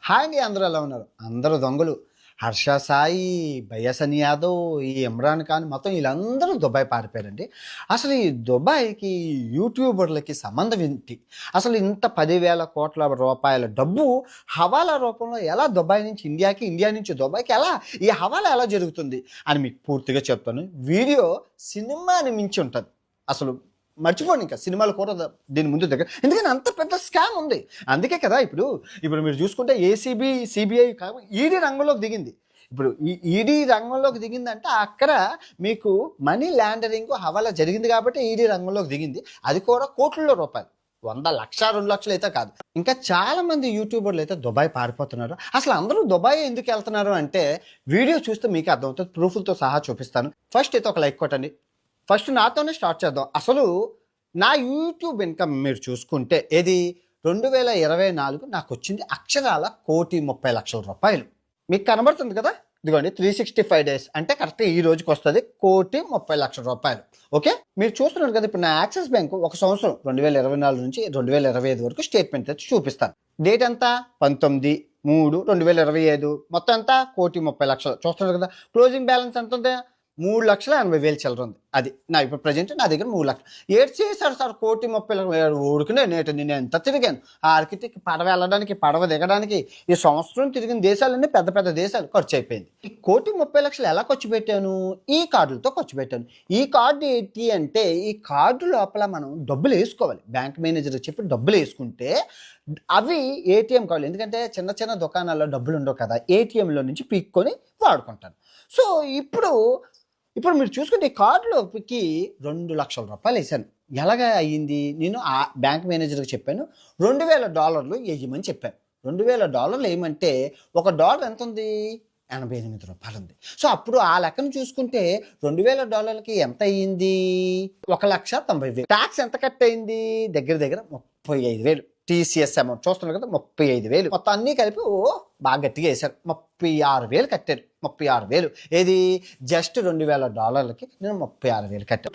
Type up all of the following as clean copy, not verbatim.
Hi అండి, అందరూ ఎలా ఉన్నారు? అందరూ దొంగలు. హర్ష సాయి, బయ్యసని యాదవ్, ఈ ఇమ్రాన్ ఖాన్ మొత్తం వీళ్ళందరూ దుబాయ్ పారిపోయారండి. అసలు ఈ దుబాయ్కి యూట్యూబర్లకి సంబంధం ఏంటి? అసలు ఇంత 10,000 కోట్ల రూపాయల డబ్బు హవాలా రూపంలో ఎలా దుబాయ్ నుంచి ఇండియాకి, ఇండియా నుంచి దుబాయ్కి ఎలా ఈ హవాలా ఎలా జరుగుతుంది అని మీకు పూర్తిగా చెప్తాను. వీడియో సినిమాని మించి ఉంటుంది. అసలు మర్చిపోండి, ఇంకా సినిమాలు కూడా దీని ముందు దగ్గర, ఎందుకని అంత పెద్ద స్కామ్ ఉంది. అందుకే కదా ఇప్పుడు మీరు చూసుకుంటే ఏసీబీ, సిబిఐ ఈడీ రంగంలోకి దిగింది. ఇప్పుడు ఈ ఈడీ రంగంలోకి దిగిందంటే అక్కడ మీకు మనీ లాండరింగ్ హవాలా జరిగింది కాబట్టి ఈడీ రంగంలోకి దిగింది. అది కూడా కోట్లలో రూపాయలు, 100 లక్ష 2 లక్షలు అయితే కాదు. ఇంకా చాలా మంది యూట్యూబర్లు అయితే దుబాయ్ పారిపోతున్నారు. అసలు అందరూ దుబాయ్ ఎందుకు వెళ్తున్నారు అంటే వీడియో చూస్తే మీకు అర్థమవుతుంది. ప్రూఫ్లతో సహా చూపిస్తాను. ఫస్ట్ అయితే ఒక లైక్ కొట్టండి. ఫస్ట్ నాతోనే స్టార్ట్ చేద్దాం. అసలు నా యూట్యూబ్ ఇన్కమ్ మీరు చూసుకుంటే ఏది 2024 నాకు వచ్చింది అక్షరాల 1,30,00,000 రూపాయలు. మీకు కనబడుతుంది కదా, ఇదిగోండి 365 డేస్ అంటే కరెక్ట్గా ఈ రోజుకి వస్తుంది 1,30,00,000 రూపాయలు. ఓకే, మీరు చూస్తున్నారు కదా. ఇప్పుడు నా యాక్సిస్ బ్యాంక్ ఒక సంవత్సరం 2024 నుంచి 2025 వరకు స్టేట్మెంట్ తెచ్చి చూపిస్తాను. డేట్ ఎంత? 19/3/2025. మొత్తం ఎంత? 1,30,00,000. చూస్తున్నారు కదా. క్లోజింగ్ బ్యాలెన్స్ ఎంత ఉంది? 3,80,000 చిల్లర ఉంది. అది నా ఇప్పుడు ప్రజెంట్ నా దగ్గర 3 లక్షలు. ఏడు చేశారు సార్ 1,30,00,000 ఊరుకునే నేను ఎంత తిరిగాను. ఆ ఆర్కిటెక్ట్ పడవ వెళ్ళడానికి, పడవ దిగడానికి ఈ సంవత్సరం తిరిగిన దేశాలన్నీ పెద్ద పెద్ద దేశాలు ఖర్చు అయిపోయింది. ఈ 1,30,00,000 ఎలా ఖర్చు పెట్టాను? ఈ కార్డులతో ఖర్చు పెట్టాను. ఈ కార్డు ఏంటి అంటే ఈ కార్డు లోపల మనం డబ్బులు వేసుకోవాలి. బ్యాంక్ మేనేజర్ చెప్పి డబ్బులు వేసుకుంటే అవి ఏటీఎం కార్డులు. ఎందుకంటే చిన్న చిన్న దుకాణాల్లో డబ్బులు ఉండవు కదా, ఏటీఎంలో నుంచి పీక్కొని వాడుకుంటాను. సో ఇప్పుడు మీరు చూసుకుంటే ఈ కార్డులోకి 2 లక్షల రూపాయలు వేసాను. ఎలాగా అయ్యింది? నేను ఆ బ్యాంక్ మేనేజర్కి చెప్పాను, $2,000 వేయమని చెప్పాను. $2,000 వేయమంటే $1 ఎంత ఉంది? 88 రూపాయలు ఉంది. సో అప్పుడు ఆ లెక్కను చూసుకుంటే $2,000కి ఎంత అయ్యింది? 1,90,000. ట్యాక్స్ ఎంత కట్ అయింది? దగ్గర 35,000. టీసీఎస్ అమౌంట్ చూస్తున్నారు కదా, 35,000. మొత్తం అన్నీ కలిపి బాగా గట్టిగా వేశారు. 36,000 కట్టారు. 36,000 ఏది? జస్ట్ $2,000కి నేను 36,000 కట్టాను.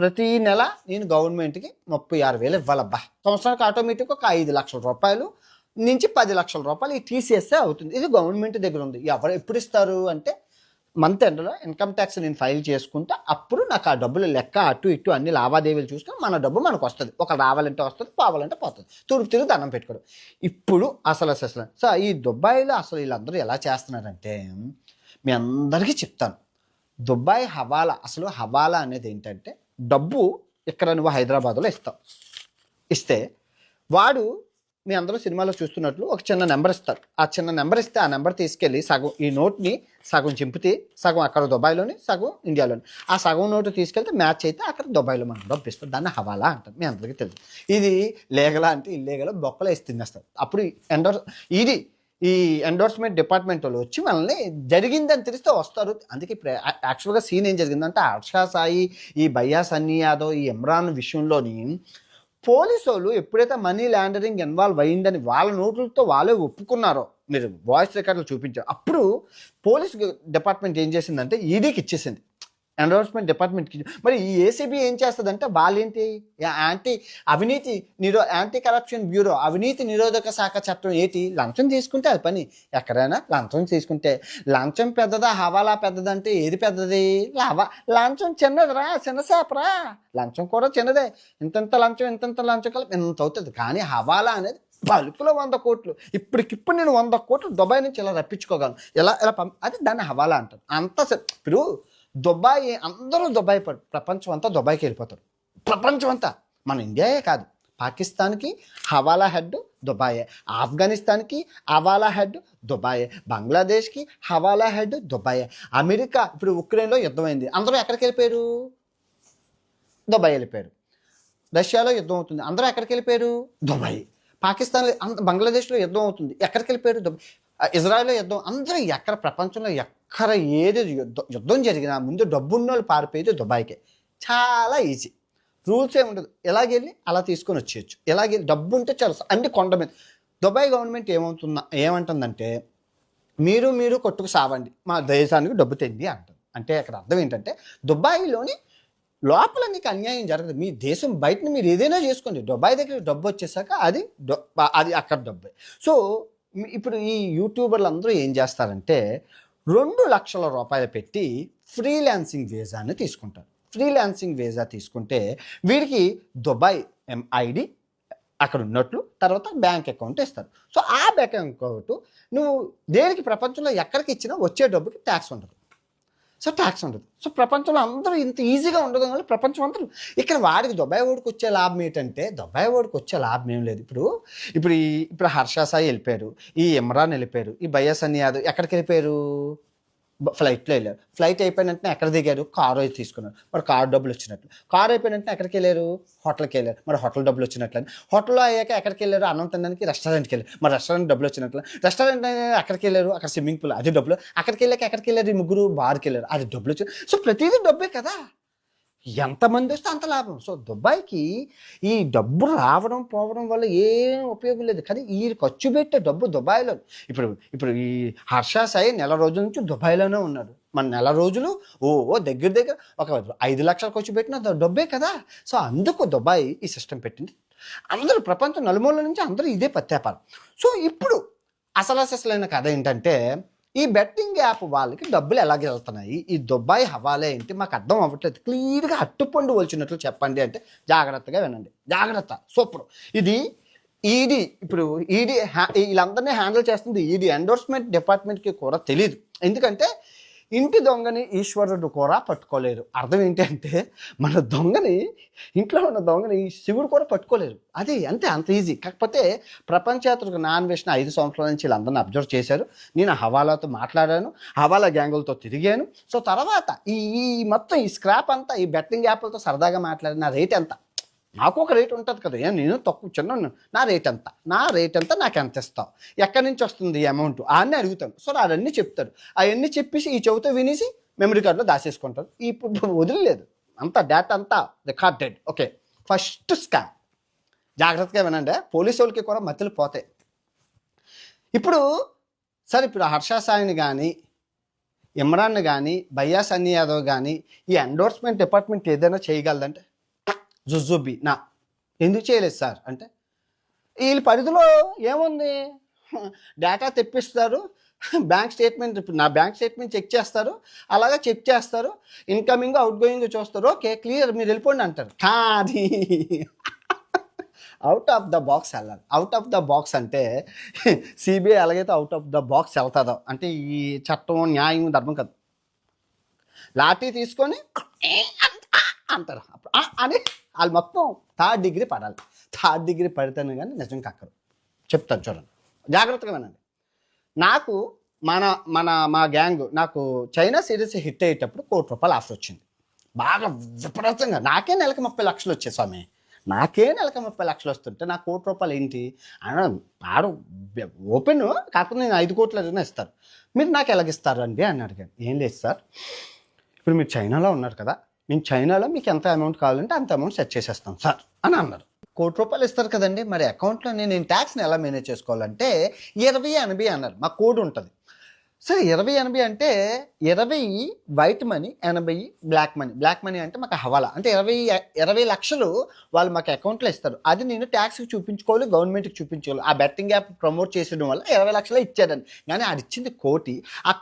ప్రతి నెల నేను గవర్నమెంట్కి 36,000 ఇవ్వాలబ్బా. సంవత్సరానికి ఆటోమేటిక్గా ఒక 5 లక్షల రూపాయలు నుంచి 10 లక్షల రూపాయలు ఈ టీసీఎస్ అవుతుంది. ఇది గవర్నమెంట్ దగ్గర ఉంది. ఎవరు ఎప్పుడు ఇస్తారు అంటే మంత్ ఎండ్లో ఇన్కమ్ ట్యాక్స్ నేను ఫైల్ చేసుకుంటే అప్పుడు నాకు ఆ డబ్బులు లెక్క అటు ఇటు అన్ని లావాదేవీలు చూసుకొని మన డబ్బు మనకు వస్తుంది. ఒక రావాలంటే వస్తుంది, పోవాలంటే పోతుంది. తిరిగి దండం పెట్టుకోవడం. ఇప్పుడు అసలు సో ఈ దుబాయ్లో అసలు వీళ్ళందరూ ఎలా చేస్తున్నారంటే మీ అందరికీ చెప్తాను. దుబాయ్ హవాలా, అసలు హవాలా అనేది ఏంటంటే డబ్బు ఇక్కడ నువ్వు హైదరాబాద్లో ఇస్తే వాడు మీ అందరూ సినిమాలో చూస్తున్నట్లు ఒక చిన్న నెంబర్ ఇస్తారు. ఆ చిన్న నెంబర్ ఇస్తే ఆ నెంబర్ తీసుకెళ్ళి సగం ఈ నోట్ని సగం చింపితే సగం అక్కడ దుబాయ్లోని, సగం ఇండియాలోని. ఆ సగం నోటు తీసుకెళ్తే మ్యాచ్ అయితే అక్కడ దుబాయ్లో మనం డబ్బు ఇస్తారు. దాన్ని హవాలా అంటారు. మీ అందరికీ తెలుసు. ఇది లీగలా అంటే ఇల్లీగల్ బొక్కలు వేసి తినేస్తారు. అప్పుడు ఈ ఎండోర్స్మెంట్ డిపార్ట్మెంట్ వాళ్ళు వచ్చి మనల్ని జరిగిందని తెలిస్తే వస్తారు. అందుకే ఇప్పుడు యాక్చువల్గా సీన్ ఏం జరిగిందంటే హర్ష సాయి, ఈ బయ్యసని యాదవ్, ఈ ఇమ్రాన్ విషయంలోని పోలీసు వాళ్ళు ఎప్పుడైతే మనీ లాండరింగ్ ఇన్వాల్వ్ అయ్యిందని వాళ్ళ నోట్లతో వాళ్ళే ఒప్పుకున్నారో, మీరు వాయిస్ రికార్డులు చూపించారు, అప్పుడు పోలీస్ డిపార్ట్మెంట్ ఏం చేసిందంటే ఈడీకి ఇచ్చేసింది, ఎన్ఫోర్స్మెంట్ డిపార్ట్మెంట్కి. మరి ఈ ఏసీబీ ఏం చేస్తుందంటే వాళ్ళేంటి యాంటీ కరప్షన్ బ్యూరో, అవినీతి నిరోధక శాఖ చట్టం ఏంటి? లంచం తీసుకుంటే అది పని. ఎక్కడైనా లంచం తీసుకుంటే లంచం పెద్దదా హవాలా పెద్దదంటే ఏది పెద్దది? లంచం చిన్నదిరా, చిన్న చేపరా. లంచం కూడా చిన్నదే. ఇంతంత లంచం కలిపి ఇంత అవుతుంది. కానీ హవాలా అనేది బల్కులో 100 కోట్లు. ఇప్పటికిప్పుడు నేను 100 కోట్లు దుబాయ్ నుంచి ఇలా రప్పించుకోగలను. అది దాన్ని హవాలా అంటారు. ఇప్పుడు దుబాయ్ అందరూ దుబాయ్, ప్రపంచం అంతా దుబాయ్కి వెళ్ళిపోతారు. ప్రపంచం అంతా, మన ఇండియాయే కాదు. పాకిస్తాన్కి హవాలా హెడ్ దుబాయే, ఆఫ్ఘనిస్తాన్కి హవాలా హెడ్ దుబాయే, బంగ్లాదేశ్కి హవాలా హెడ్ దుబాయే, అమెరికా ఇప్పుడు ఉక్రెయిన్లో యుద్ధం అయింది, అందరూ ఎక్కడికి వెళ్ళిపోయారు? దుబాయ్ వెళ్ళిపోయారు. రష్యాలో యుద్ధం అవుతుంది, అందరూ ఎక్కడికి వెళ్ళిపోయారు? దుబాయ్. పాకిస్తాన్, బంగ్లాదేశ్లో యుద్ధం అవుతుంది, ఎక్కడికి వెళ్ళిపోయారు? దుబాయ్. ఇజ్రాయెల్లో యుద్ధం, అందరూ ఎక్కడ ప్రపంచంలో ఎక్కడ ఏది యుద్ధం జరిగినా ముందు డబ్బున్న వాళ్ళు పారిపోయేది దుబాయ్కే. చాలా ఈజీ, రూల్స్ ఏమి ఉండదు. ఎలాగెళ్ళి అలా తీసుకొని వచ్చేయచ్చు. ఎలాగెళ్ళి డబ్బు ఉంటే చాలా అన్ని కొండ మీద. దుబాయ్ గవర్నమెంట్ ఏమంటుందంటే మీరు కొట్టుకు సావండి, మా దేశానికి డబ్బు తెండి అంటుంది. అంటే అక్కడ అర్థం ఏంటంటే దుబాయ్లోని లోపల నీకు అన్యాయం జరగదు. మీ దేశం బయటని మీరు ఏదైనా చేసుకోండి, దుబాయ్ దగ్గర డబ్బు వచ్చేసాక అది అక్కడ డబ్బే. సో ఇప్పుడు ఈ యూట్యూబర్లు అందరూ ఏం చేస్తారంటే 2 లక్షల రూపాయలు పెట్టి ఫ్రీలాన్సింగ్ వీసాని తీసుకుంటారు. ఫ్రీలాన్సింగ్ వీసా తీసుకుంటే వీడికి దుబాయ్ ఐడి అక్కడ ఉన్నట్లు, తర్వాత బ్యాంక్ అకౌంట్ ఇస్తారు. సో ఆ బ్యాంక్ అకౌంట్ నువ్వు దేనికి ప్రపంచంలో ఎక్కడికి ఇచ్చినా వచ్చే డబ్బుకి ట్యాక్స్ ఉండదు. సో ప్రపంచంలో అందరూ ఇంత ఈజీగా ఉండదు వల్ల ప్రపంచం అందరూ ఇక్కడ వాడికి దుబాయ్ ఓడికి వచ్చే లాభం ఏంటంటే దుబాయ్ ఓడికి వచ్చే లాభం ఏం లేదు. ఇప్పుడు హర్ష సాయి వెళ్ళిపోయారు, ఈ ఇమ్రాన్ వెళ్ళిపోయారు, ఈ బయ్యస్ అని యాదవ్ ఎక్కడికి వెళ్ళిపోయారు? ఫ్లైట్లో వెళ్ళారు. ఫ్లైట్ అయిపోయిన వెంటనే ఎక్కడ దిగారు? కారు అయితే తీసుకున్నారు. మరి కారు డబ్బులు వచ్చినట్లు. కారు అయిపోయిన వెంటనే ఎక్కడికి వెళ్ళారు? హోటల్కి వెళ్ళారు. మరి హోటల్ డబ్బులు వచ్చినట్లు. హోటల్లో అయ్యాక ఎక్కడికి వెళ్ళారు? అన్నం తినడానికి రెస్టారెంట్కి వెళ్ళారు. మరి రెస్టారెంట్ డబ్బులు వచ్చినట్లు. రెస్టారెంట్ ఎక్కడికి వెళ్ళారు? అక్కడ స్విమ్మింగ్ పూల్, అది డబ్బులు. అక్కడికి వెళ్ళాక ఎక్కడికి వెళ్ళారు? ఈ ముగ్గురు బార్కి వెళ్ళారు, అది డబ్బులు వచ్చి. సో ప్రతిదీ డబ్బే కదా, ఎంతమంది వస్తే అంత లాభం. సో దుబాయ్కి ఈ డబ్బు రావడం పోవడం వల్ల ఏం ఉపయోగం లేదు. కానీ ఈ ఖర్చు పెట్టే డబ్బు దుబాయ్లో. ఇప్పుడు ఈ హర్ష సాయి నెల రోజుల నుంచి దుబాయ్లోనే ఉన్నాడు. మన నెల రోజులు దగ్గర ఒక 5 లక్షలు ఖర్చు పెట్టిన డబ్బే కదా. సో అందుకు దుబాయ్ ఈ సిస్టమ్ పెట్టింది. అందరూ ప్రపంచం నలుమూల నుంచి అందరూ ఇదే పత్యాపారం. సో ఇప్పుడు అసలైన కథ ఏంటంటే ఈ బెట్టింగ్ యాప్ వాళ్ళకి డబ్బులు ఎలాగ వెళ్తున్నాయి, ఈ దుబాయ్ హవాలే ఏంటి మాకు అర్థం అవ్వట్లేదు, క్లియర్గా అట్టుపండు వలిచినట్లు చెప్పండి అంటే జాగ్రత్తగా వినండి. జాగ్రత్త, సూపర్. ఇది ఈడీ, ఇప్పుడు ఈడీ వీళ్ళందరినీ హ్యాండిల్ చేస్తుంది ఈడీ. ఎండోర్స్మెంట్ డిపార్ట్మెంట్కి కూడా తెలియదు. ఎందుకంటే ఇంటి దొంగని ఈశ్వరుడు కూడా పట్టుకోలేరు. అర్థం ఏంటంటే మన దొంగని, ఇంట్లో ఉన్న దొంగని శివుడు కూడా పట్టుకోలేరు. అది అంత ఈజీ. కాకపోతే ప్రపంచయాత్రకు నా అన్వేషణ 5 సంవత్సరాల నుంచి వీళ్ళందరినీ అబ్జర్వ్ చేశారు. నేను హవాలాతో మాట్లాడాను, హవాలా గ్యాంగులతో తిరిగాను. సో తర్వాత ఈ మొత్తం ఈ స్క్రాప్ అంతా ఈ బెట్టింగ్ యాప్లతో సరదాగా మాట్లాడిన నా రేట్ ఎంత, నాకు ఒక రేట్ ఉంటుంది కదా, నేను తక్కువ చిన్న నా రేట్ ఎంత నాకు ఎంత ఇస్తావు, ఎక్కడి నుంచి వస్తుంది అమౌంట్ అన్నీ అడుగుతాను. సో అవన్నీ చెప్తారు. అవన్నీ చెప్పేసి ఈ చెవితో వినేసి మెమరీ కార్డులో దాచేసుకుంటారు. ఇప్పుడు వదిలేదు, అంతా డేటా అంతా రికార్డెడ్. Okay, first scam. జాగ్రత్తగా వినండి, పోలీసు వాళ్ళకి కూడా మధ్యలో పోతాయి. ఇప్పుడు హర్ష సాయిని కానీ, ఇమ్రాన్ కానీ, బయ్యా సన్నీ యాదవ్ కానీ ఈ ఎండోర్స్మెంట్ డిపార్ట్మెంట్ ఏదైనా చేయగలదంటే జుజుబి నా ఎందుకు చేయలేదు సార్ అంటే వీళ్ళ పరిధిలో ఏముంది? డేటా తెప్పిస్తారు, బ్యాంక్ స్టేట్మెంట్, ఇప్పుడు నా బ్యాంక్ స్టేట్మెంట్ చెక్ చేస్తారు, అలాగే చెక్ చేస్తారు, ఇన్కమింగ్ అవుట్ గోయింగ్ చూస్తారు, ఓకే క్లియర్ మీరు వెళ్ళిపోండి అంటారు. కానీ అవుట్ ఆఫ్ ద బాక్స్ వెళ్ళాలి. అవుట్ ఆఫ్ ద బాక్స్ అంటే సిబిఐ ఎలాగైతే అవుట్ ఆఫ్ ద బాక్స్ వెళ్తుందో, అంటే ఈ చట్టం న్యాయం ధర్మం కాదు, లాఠీ తీసుకొని అంటారు అని వాళ్ళు మొత్తం 3rd డిగ్రీ పడాలి. 3rd డిగ్రీ పడితేనే కానీ నిజం కక్కరు. చెప్తాను చూడండి, జాగ్రత్తగా వినండి. నాకు మా గ్యాంగ్ నాకు చైనా సిరీస్ హిట్ అయ్యేటప్పుడు ₹1,00,00,000 ఆఫర్ వచ్చింది. బాగా విపరీతంగా. నాకే నెలకి 30 లక్షలు వచ్చాయి స్వామి. నాకే నెలకి 30 లక్షలు వస్తుంటే నాకు ₹1,00,00,000 ఏంటి ఆడు ఓపెన్ కాకపోతే నేను 5 కోట్లు అడిగినా ఇస్తారు. మీరు నాకు ఎలాగిస్తారు అండి అని అడిగాను. ఏం లేదు సార్, ఇప్పుడు మీరు చైనాలో ఉన్నారు కదా, మేము చైనాలో మీకు ఎంత అమౌంట్ కావాలంటే అంత అమౌంట్ సెట్ చేసేస్తాం సార్ అని అన్నారు. ₹1,00,00,000 ఇస్తారు కదండి, మరి అకౌంట్లో నేను ట్యాక్స్ని ఎలా మేనేజ్ చేసుకోవాలంటే 20/80 అన్నారు. మా కోడ్ ఉంటుంది. సరే 20/80 అంటే 20 white money, 80 black money. Black money అంటే మాకు హవాలా అంటే 20 లక్షలు వాళ్ళు మాకు అకౌంట్లో ఇస్తారు. అది నేను ట్యాక్స్కి చూపించుకోవాలి, గవర్నమెంట్కి చూపించుకోవాలి. ఆ బెట్టింగ్ యాప్ ప్రమోట్ చేసడం వల్ల 20 లక్షలు ఇచ్చారని. కానీ అది ఇచ్చింది 1,00,00,000. ఆ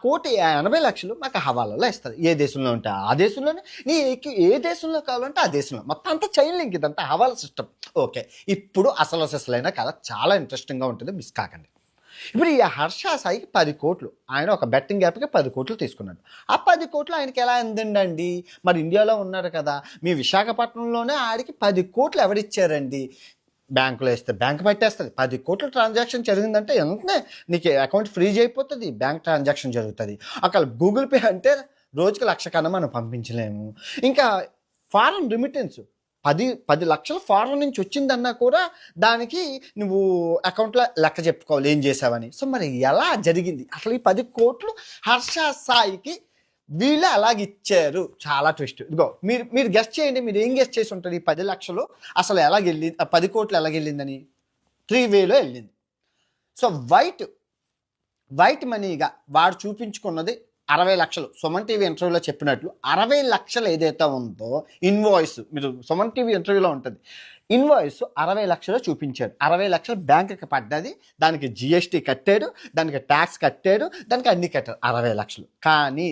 80 లక్షలు మాకు హవాలాలో ఇస్తారు. ఏ దేశంలో ఉంటే ఆ దేశంలోనే, నీకు ఏ దేశంలో కావాలంటే ఆ దేశంలో. మొత్తం అంతా చైన్ లింక్, ఇదంతా హవాలా సిస్టమ్. ఓకే, ఇప్పుడు అసలైన కథ చాలా ఇంట్రెస్టింగ్గా ఉంటుంది, మిస్ కాకండి. ఇప్పుడు ఈ హర్ష సాయికి 10 కోట్లు, ఆయన ఒక బెట్టింగ్ యాప్కి 10 కోట్లు తీసుకున్నాడు. ఆ 10 కోట్లు ఆయనకి ఎలా అందండి? మరి ఇండియాలో ఉన్నారు కదా, మీ విశాఖపట్నంలోనే ఆడికి 10 కోట్లు ఎవరిచ్చారండి? బ్యాంకులో వేస్తే బ్యాంక్ పట్టేస్తుంది. 10 కోట్ల ట్రాన్సాక్షన్ జరిగిందంటే వెంటనే నీకు అకౌంట్ ఫ్రీజ్ అయిపోతుంది, బ్యాంక్ ట్రాన్సాక్షన్ జరుగుతుంది. అక్కడ గూగుల్ పే అంటే రోజుకి 1,00,000 కన్నా మనం పంపించలేము. ఇంకా ఫారెన్ రిమిటెన్స్ 10 లక్షల ఫారెన్ నుంచి వచ్చిందన్నా కూడా దానికి నువ్వు అకౌంట్లో లెక్క చెప్పుకోవాలి ఏం చేసావని. సో మరి ఎలా జరిగింది అసలు ఈ 10 కోట్లు హర్ష సాయికి వీళ్ళు అలాగిచ్చారు? చాలా ట్విస్ట్. ఇదిగో మీరు గెస్ట్ చేయండి, మీరు ఏం గెస్ట్ చేసి ఉంటారు? ఈ 10 లక్షలు అసలు ఎలాగెళ్ళింది, 10 కోట్లు ఎలాగెళ్ళిందని 3 వేలో వెళ్ళింది. సో వైట్ మనీగా వాడు చూపించుకున్నది 60 లక్షలు సుమన్ టీవీ ఇంటర్వ్యూలో చెప్పినట్లు 60 లక్షలు ఏదైతే ఉందో ఇన్వాయిస్, మీరు సుమన్ టీవీ ఇంటర్వ్యూలో ఉంటుంది, ఇన్వాయిస్ 60 లక్షలు చూపించాడు. 60 లక్షలు బ్యాంకుకి పడ్డది, దానికి జిఎస్టీ కట్టాడు, దానికి ట్యాక్స్ కట్టాడు, దానికి అన్ని కట్టాడు 60 లక్షలు. కానీ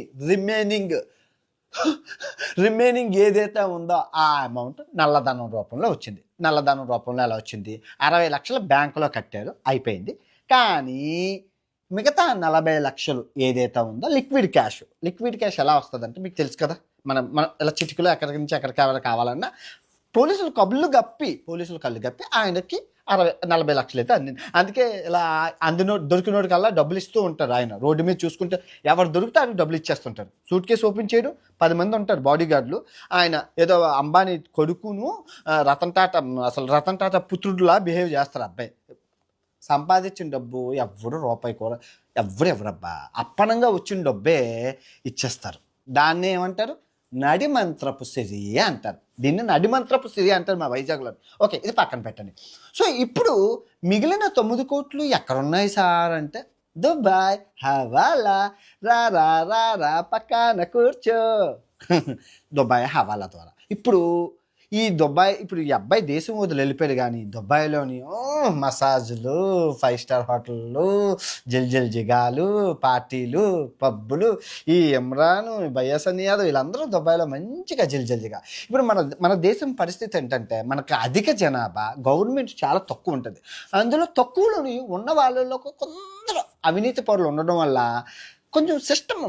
రిమైనింగ్ ఏదైతే ఉందో ఆ అమౌంట్ నల్లధనం రూపంలో వచ్చింది. నల్లధనం రూపంలో ఎలా వచ్చింది? 60 లక్షలు బ్యాంకులో కట్టారు, అయిపోయింది. కానీ మిగతా 40 లక్షలు ఏదైతే ఉందో లిక్విడ్ క్యాష్ ఎలా వస్తుందంటే మీకు తెలుసు కదా, మనం ఇలా చిటికలో ఎక్కడి నుంచి ఎక్కడికి కావాలన్నా పోలీసులు కళ్ళు గప్పి ఆయనకి 40 లక్షలు అయితే అందింది. అందుకే ఇలా దొరికినోడి కల్లా డబ్బులు ఇస్తూ ఉంటారు. ఆయన రోడ్డు మీద చూసుకుంటే ఎవరు దొరికితే ఆయన డబ్బులు ఇచ్చేస్తుంటారు. సూట్ కేసు ఓపెన్ చేయడం 10 మంది ఉంటారు బాడీ గార్డులు. ఆయన ఏదో అంబానీ కొడుకును రతన్ టాటా పుత్రుడులా బిహేవ్ చేస్తారు. అబ్బాయి సంపాదించిన డబ్బు ఎవరు రూపాయి కూడా ఎవరబ్బా అప్పనంగా వచ్చిన డబ్బే ఇచ్చేస్తారు. దాన్ని ఏమంటారు? నడిమంత్రపు సిరి అంటారు. దీన్ని నడిమంత్రపు సిరి అంటారు మా వైజాగ్లో. ఓకే, ఇది పక్కన పెట్టండి. సో ఇప్పుడు మిగిలిన 9 కోట్లు ఎక్కడున్నాయి సార్ అంటే, దుబాయ్ హవాలా, రా రా రా రా పక్కన కూర్చో. దుబాయ్ హవాలా ద్వారా ఇప్పుడు ఈ అబ్బాయి దేశం వదిలి వెళ్ళిపోయాడు. కానీ దుబాయ్లోని మసాజులు, 5 స్టార్ హోటళ్ళు, జల్ జిగాలు, పార్టీలు, పబ్బులు, ఈ ఇమ్రాన్, బయాసన్ యాదవ్ వీళ్ళందరూ దుబాయ్లో మంచిగా జిగా. ఇప్పుడు మన దేశం పరిస్థితి ఏంటంటే, మనకు అధిక జనాభా, గవర్నమెంట్ చాలా తక్కువ ఉంటుంది. అందులో తక్కువలోని ఉన్న వాళ్ళలో కొందరు అవినీతి పరులు ఉండడం వల్ల, కొంచెం సిస్టమ్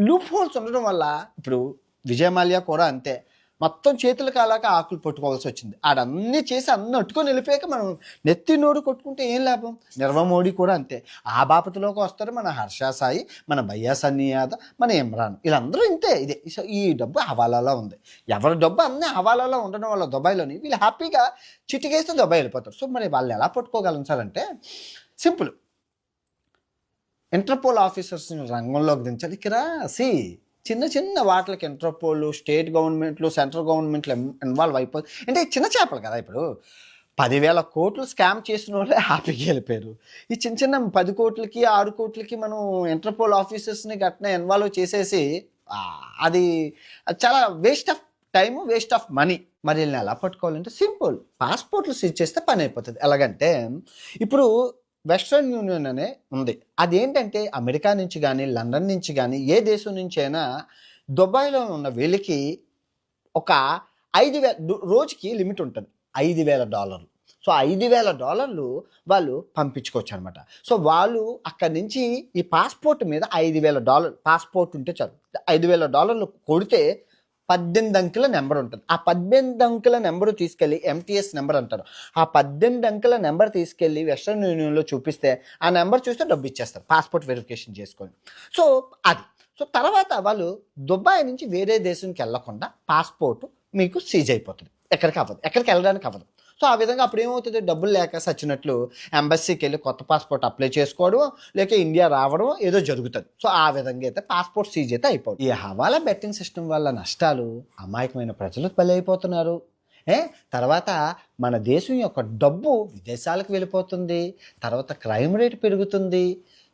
లూప్ హోల్స్ ఉండడం వల్ల, ఇప్పుడు విజయ్ మాల్యా కూడా అంతే, మొత్తం చేతులు కాలాక ఆకులు పట్టుకోవాల్సి వచ్చింది. ఆడన్నీ చేసి అన్నీ అట్టుకొని వెళ్ళిపోయాక మనం నెత్తి నోడు కొట్టుకుంటే ఏం లాభం? నిర్వ మోడీ కూడా అంతే. ఆ బాపతిలోకి వస్తారు మన హర్ష సాయి, మన బయ్యాసన్ యాదవ్, మన ఇమ్రాన్, వీళ్ళందరూ ఇంతే. ఇదే ఈ డబ్బు హవాలాలో ఉంది. ఎవరి డబ్బు అన్నీ హవాలాలో ఉండడం వల్ల దుబాయ్లోని వీళ్ళు హ్యాపీగా చిటికేస్తే దుబాయ్ వెళ్ళిపోతారు. సో మరి వాళ్ళు ఎలా పట్టుకోగలం సార్ అంటే సింపుల్, ఇంటర్పోల్ ఆఫీసర్స్ని రంగంలోకి దించాలి. ఇక్కడ చిన్న వాటికి ఇంటర్పోల్, స్టేట్ గవర్నమెంట్లు, సెంట్రల్ గవర్నమెంట్లు ఇన్వాల్వ్ అయిపోయి, అంటే చిన్న చేపలు కదా. ఇప్పుడు 10,000 కోట్లు స్కామ్ చేసిన వాళ్ళే హ్యాపీగా వెళ్ళిపోయారు. ఈ చిన్న 10 కోట్లకి 6 కోట్లకి మనం ఇంటర్పోల్ ఆఫీసర్స్ని గట్టిన ఇన్వాల్వ్ చేసేసి అది చాలా waste of time, waste of money. మరి వీళ్ళని ఎలా పట్టుకోవాలంటే సింపుల్, పాస్పోర్ట్లు సీజ్ చేస్తే పని అయిపోతుంది. ఎలాగంటే ఇప్పుడు వెస్ట్రన్ యూనియన్ అనే ఉంది. అదేంటంటే అమెరికా నుంచి కానీ, లండన్ నుంచి కానీ, ఏ దేశం నుంచి అయినా దుబాయ్లో ఉన్న వీళ్ళకి ఒక 5,000 రోజుకి లిమిట్ ఉంటుంది, $5,000. సో $5,000 వాళ్ళు పంపించుకోవచ్చు అనమాట. సో వాళ్ళు అక్కడి నుంచి ఈ పాస్పోర్ట్ మీద $5,000 పాస్పోర్ట్ ఉంటే చాలు. $5,000 కొడితే 18 అంకెల నెంబర్ ఉంటుంది. ఆ 18 అంకెల నెంబరు తీసుకెళ్ళి ఎంటీఎస్ నెంబర్ అంటారు. ఆ 18 అంకెల నెంబర్ తీసుకెళ్ళి వెస్ట్రన్ యూనియన్లో చూపిస్తే ఆ నెంబర్ చూస్తే డబ్బు ఇచ్చేస్తారు పాస్పోర్ట్ వెరిఫికేషన్ చేసుకొని. సో తర్వాత వాళ్ళు దుబాయ్ నుంచి వేరే దేశంకి వెళ్ళకుండా పాస్పోర్ట్ మీకు సీజ్ అయిపోతుంది. ఎక్కడికి వెళ్ళడానికి అవ్వదు. సో ఆ విధంగా అప్పుడు ఏమవుతుంది, డబ్బులు లేక సచ్చినట్లు ఎంబసీకి వెళ్ళి కొత్త పాస్పోర్ట్ అప్లై చేసుకోవడం, లేక ఇండియా రావడం ఏదో జరుగుతుంది. సో ఆ విధంగా అయితే పాస్పోర్ట్ సీజ్ అయితే అయిపోతుంది. ఈ హవాలా బెట్టింగ్ సిస్టమ్ వల్ల నష్టాలు, అమాయకమైన ప్రజలు బలైపోతున్నారు. తర్వాత మన దేశం యొక్క డబ్బు విదేశాలకు వెళ్ళిపోతుంది. తర్వాత క్రైమ్ రేట్ పెరుగుతుంది.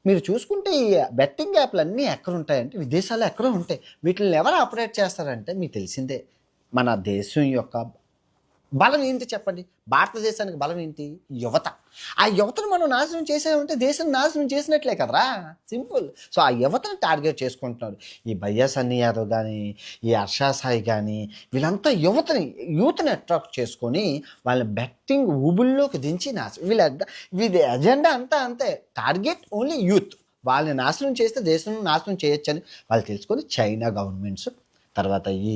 మీరు చూసుకుంటే ఈ బెట్టింగ్ యాప్లు అన్నీ ఎక్కడ ఉంటాయంటే విదేశాల్లో ఎక్కడో ఉంటాయి. వీటిని ఎవరు ఆపరేట్ చేస్తారంటే మీకు తెలిసిందే, మన దేశం యొక్క బలం ఏంటి చెప్పండి? భారతదేశానికి బలం ఏంటి? యువత. ఆ యువతను మనం నాశనం చేసామంటే దేశం నాశనం చేసినట్లే కదరా, సింపుల్. సో ఆ యువతను టార్గెట్ చేసుకుంటున్నారు. ఈ బయ్యాసన్ యాదవ్ కానీ, ఈ హర్ష సాయి కానీ, వీళ్ళంతా యూత్ని అట్రాక్ట్ చేసుకొని వాళ్ళని బెట్టింగ్ ఊబుల్లోకి దించి వీళ్ళ ఎజెండా అంతా అంతే, టార్గెట్ ఓన్లీ యూత్. వాళ్ళని నాశనం చేస్తే దేశం నాశనం చేయొచ్చని వాళ్ళు తెలుసుకొని చైనా గవర్నమెంట్స్, తర్వాత ఈ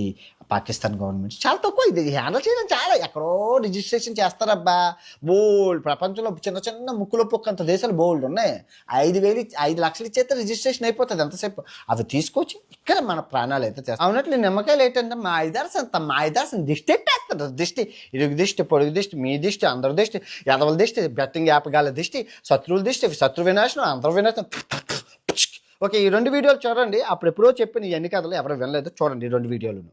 పాకిస్తాన్ గవర్నమెంట్స్ చాలా తక్కువ ఇది హ్యాండిల్ చేయడం. చాలా ఎక్కడో రిజిస్ట్రేషన్ చేస్తారబ్బా, బోల్డ్ ప్రపంచంలో చిన్న ముక్కులో పొక్కంత దేశాలు బోల్డ్ ఉన్నాయి. 5 లక్షలు ఇచ్చేస్తే రిజిస్ట్రేషన్ అయిపోతుంది ఎంతసేపు. అవి తీసుకొచ్చి ఇక్కడ మన ప్రాణాలు అయితే చేస్తాం. అవునట్లు నిమ్మకాయలు ఏంటంటే మా ఐదార్సన్ దిష్టి ఎట్టేస్తారు. దిష్టి, ఇరుగు దిష్టి, పొడుగు దిష్టి, మీ దిష్టి, అందరి దిష్టి, ఎదవల దిష్టి, బెట్టింగ్ యాపగాల దిష్టి, శత్రువుల దిష్టి, శత్రు వినాశనం, అందరూ వినాశనం. ఓకే, ఈ 2 వీడియోలు చూడండి. అప్పుడు ఎప్పుడో చెప్పిన ఈ ఎన్ని కథలు ఎవరు వినలేదు, చూడండి ఈ 2 వీడియోలను.